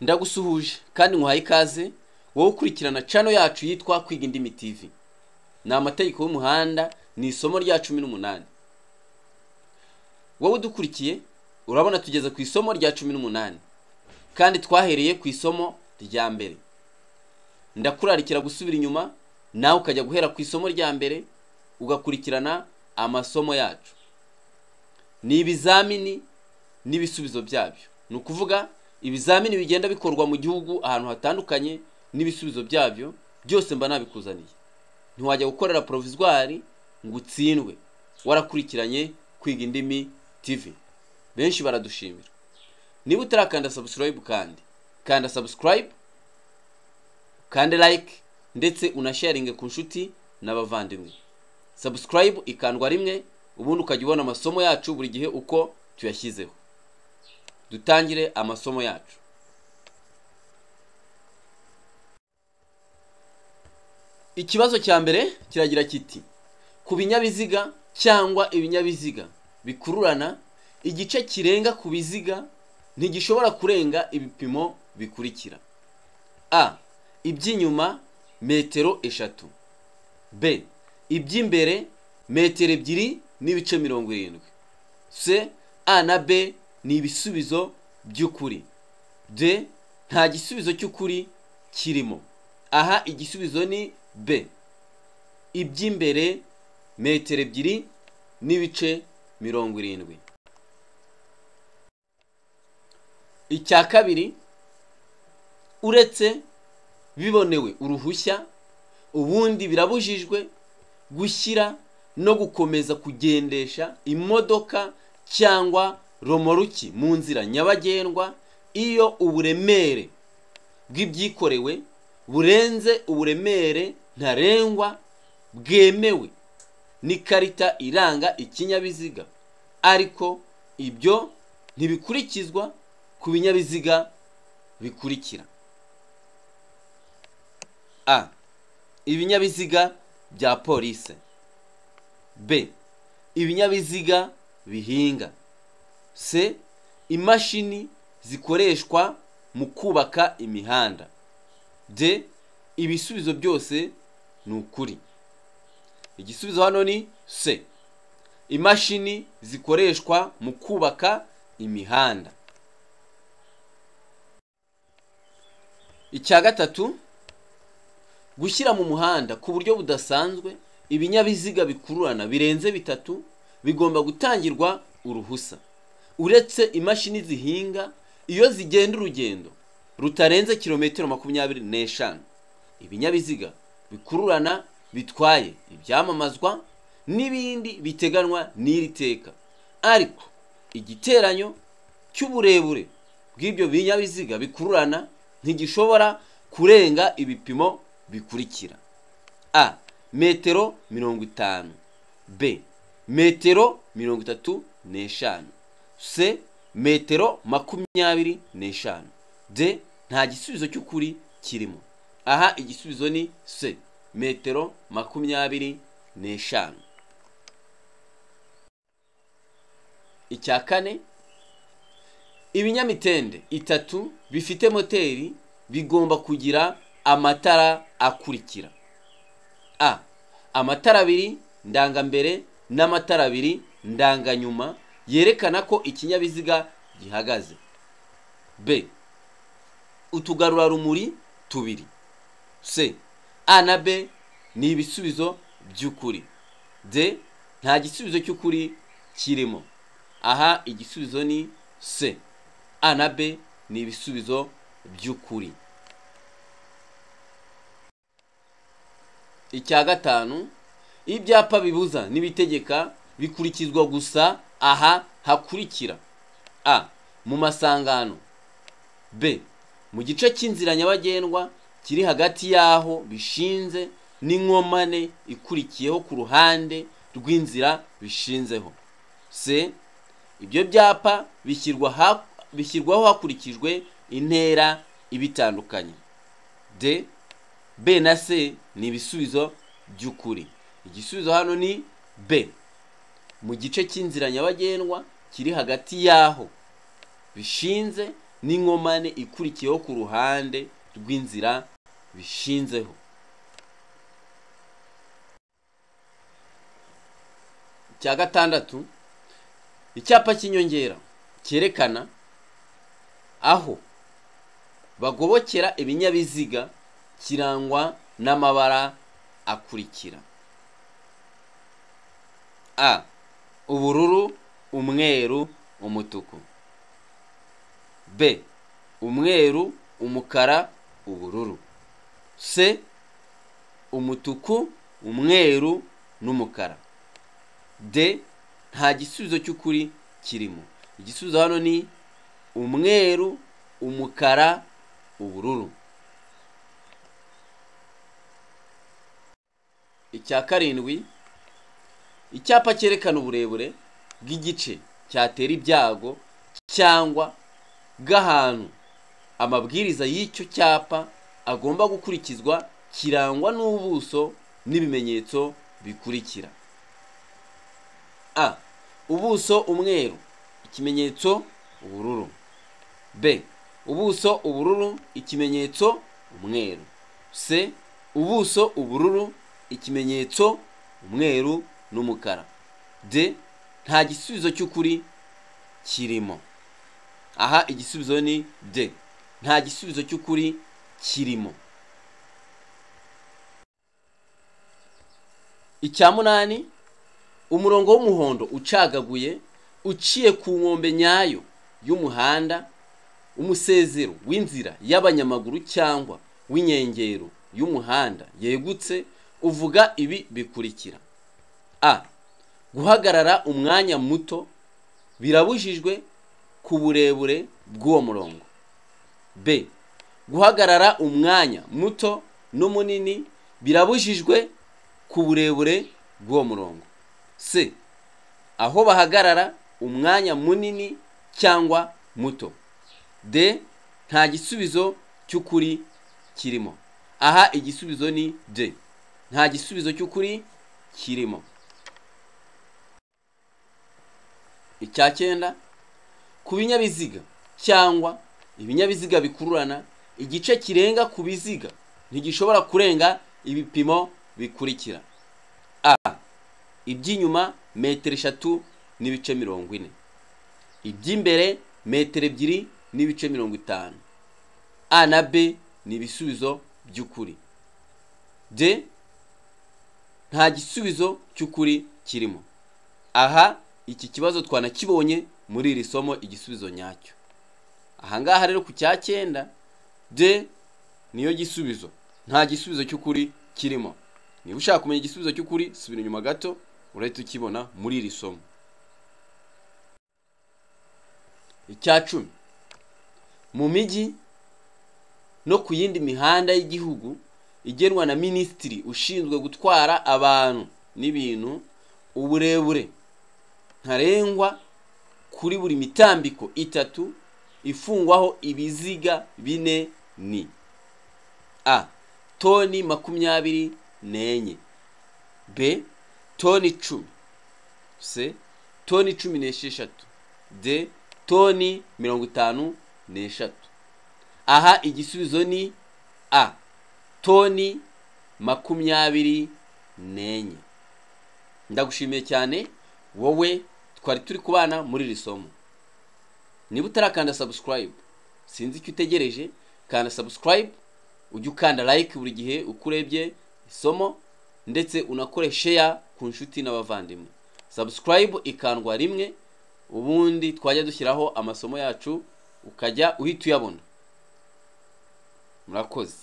Ndagusuhuje kandi nkuhaye ikaze wowe ukurikirana channel yacu yitwa Kwiga Indimi TV. Ni amategeko y'umuhanda, ni isomo rya 18. Wowe udukurikiye urabona tugeze ku isomo rya 18 kandi twahereye ku isomo rya mbere. Ndakurarikira gusubira inyuma nawe ukajya guhera ku isomo rya mbere ugakurikirana amasomo yacu. Ni ibizamini n'ibisubizo byabyo. Ni ukuvuga ibizamini bigenda bikorwa mu gihugu ahantu hatandukanye n'ibisubizo byabyo byose mba nabikuzaniye. Ntiwajya gukorera provisoire ngo utsindwe warakurikiranye Kwiga Indimi TV. Benshi baradushimira. Niba utarakanda subscribe kanda subscribe, kande like ndetse unasharinge ku nshuti n'abavandimwe. Subscribe ikandwa rimwe ubundi ukajya ubona amasomo yacu buri gihe uko tuyashyizeho. Dutangire amasomo yacu. Ikibazo cya mbere kiragira kiti: ku binyabiziga cyangwa ibinyabiziga bikururana, igice kirenga ku biziga ntigishobora kurenga ibipimo bikurikira. A. Iby'inyuma metero 3. B. Iby'imbere metero 2 n'ibice 70. C. A na B ni ibisubizo by'ukuri. D. Nta gisubizo cy'ukuri kirimo. Aha igisubizo ni B. Iby'imbere metero 2 n'ibice 70. Icya kabiri: uretse bibonewe uruhushya, ubundi birabujijwe gushyira no gukomeza kugendesha imodoka cyangwa romoruki mu nzira nyabagendwa iyo uburemere bw'ibyikorewe burenze uburemere ntarengwa bwemewe n'ikarita iranga ikinyabiziga, ariko ibyo ntibikurikizwa ku binyabiziga bikurikira. A. Ibinyabiziga bya polisi. B. Ibinyabiziga bihinga. C. Imashini zikoreshwa mu kubaka imihanda. D. Ibisubizo byose ni ukuri. Igisubizo hano ni C. Imashini zikoreshwa mu kubaka imihanda. Icya gatatu: gushyira mu muhanda ku buryo budasanzwe ibinyabiziga bikururana birenze 3 bigomba gutangirwa uruhusa, uretse imashini zihinga iyo zigenda urugendo rutarenze kilometero 25. Ibinyabiziga bikururana bitwaye ibyamamazwa n'ibindi biteganwa n'iri teka, ariko igiteranyo cy'uburebure bw'ibyo binyabiziga bikururana ntigishobora kurenga ibipimo bikurikira. A. Metero 50. B. Metero 35. C. Metero 25. D. Nta gisubizo cy'ukuri kirimo. Aha igisubizo ni C. Metero 25. Icya kane: ibinyamitende 3 bifite moteri bigomba kugira amatara akurikira. A. Amatara 2 ndangambere n'amatara 2 ndanganyuma yerekana ko ikinyabiziga gihagaze. B. Utugarura rumuri 2. C. A na B ni ibisubizo by'ukuri. D. Nta gisubizo cy'ukuri kirimo. Aha igisubizo ni C. A na B ni ibisubizo by'ukuri. Icya gatanu: ibyapa bibuza n'ibitegeka bikurikizwa gusa aha hakurikira. A. Mu masangano. B. Mu gice cy'inzira nyabagendwa kiri hagati yaho bishinze n'inkomane ikurikiyeho ku ruhande rw'inzira bishinzeho. C. Ibyo byapa bishyirwaho hakurikijwe intera ibitandukanye. D. B na C ni ibisubizo by'ukuri. Igisubizo hano ni B. Mu gice cy'inzira nyabagendwa kiri hagati yaho bishinze n'inkomane ikurikiyeho ku ruhande rw'inzira bishinzeho. Cya gatandatu, icyapa cy'inyongera cyerekana aho bagobokera ibinyabiziga kirangwa n'amabara akurikira: A. Ubururu, umweru, umutuku. B. Umweru, umukara, ubururu. C. Umutuku, umweru n'umukara. D. Nta gisubizo cy'ukuri kirimo. Igisubizo hano ni umweru, umukara, ubururu. Icya karindwi, icyapa cyerekana uburebure bw'igice cyatera ibyago cyangwa bw'ahantu amabwiriza y'icyo cyapa agomba gukurikizwa kirangwa n'ubuso n'ibimenyetso bikurikira: A. Ubuso umweru, ikimenyetso ubururu. B. Ubuso ubururu, ikimenyetso umweru. C. Ubuso ubururu, ikimenyetso umweru n'umukara. D. Nta gisubizo cy'ukuri kirimo. Aha igisubizo ni D. Nta gisubizo cy'ukuri kirimo. Icya munani, umurongo w'umuhondo ucagaguye uciye ku nkombe nyayo y'umuhanda, umusezero w'inzira y'abanyamaguru cyangwa w'inkengero y'umuhanda yegutse uvuga ibi bikurikira: A. Guhagarara umwanya muto birabujijwe ku burebure bw'uwo murongo. B. Guhagarara umwanya muto n'umunini birabujijwe ku burebure bw'uwo murongo. C. Aho bahagarara umwanya munini cyangwa muto. D. Nta gisubizo cy'ukuri kirimo. Aha igisubizo ni D. Nta gisubizo cy'ukuri kirimo. Icya cyenda, ku binyabiziga cyangwa ibinyabiziga bikururana, igice kirenga ku biziga ntigishobora kurenga ibipimo bikurikira: A. Iby'inyuma metero 3 n'ibice 40. Iby'imbere metero 2 n'ibice 50. A na B ni ibisubizo by'ukuri. D. Nta gisubizo cy'ukuri kirimo. Aha iki kibazo twanakibonye muri iri somo igisubizo nyacyo. Aha ngaha rero ku cya cyenda, D niyo gisubizo. Nta gisubizo cy'ukuri kirimo. Niba ushaka kumenya igisubizo cy'ukuri, subira inyuma gato urahita ukibona muri iri somo. Icya 10, mu mijyi no ku yindi mihanda y'igihugu igenwa na minisitiri ushinzwe gutwara abantu n'ibintu, uburebure ntarengwa kuri buri mitambiko 3 ifungwaho ibiziga 4 ni: A. Toni 24. B. Toni 10. C. Toni 16. D. Toni 53. Aha igisubizo ni A. Toni 24. Ndagushimiye cyane wowe twari turi kubana muri iri somo. Niba utarakanda subscribe, sinzi icyo utegereje, kanda subscribe, ujye ukanda like buri gihe ukurebye isomo, ndetse unakore share ku nshuti n'abavandimwe. Subscribe ikandwa rimwe, ubundi twajya dushyiraho amasomo yacu ukajya uhita uyabona. Murakoze.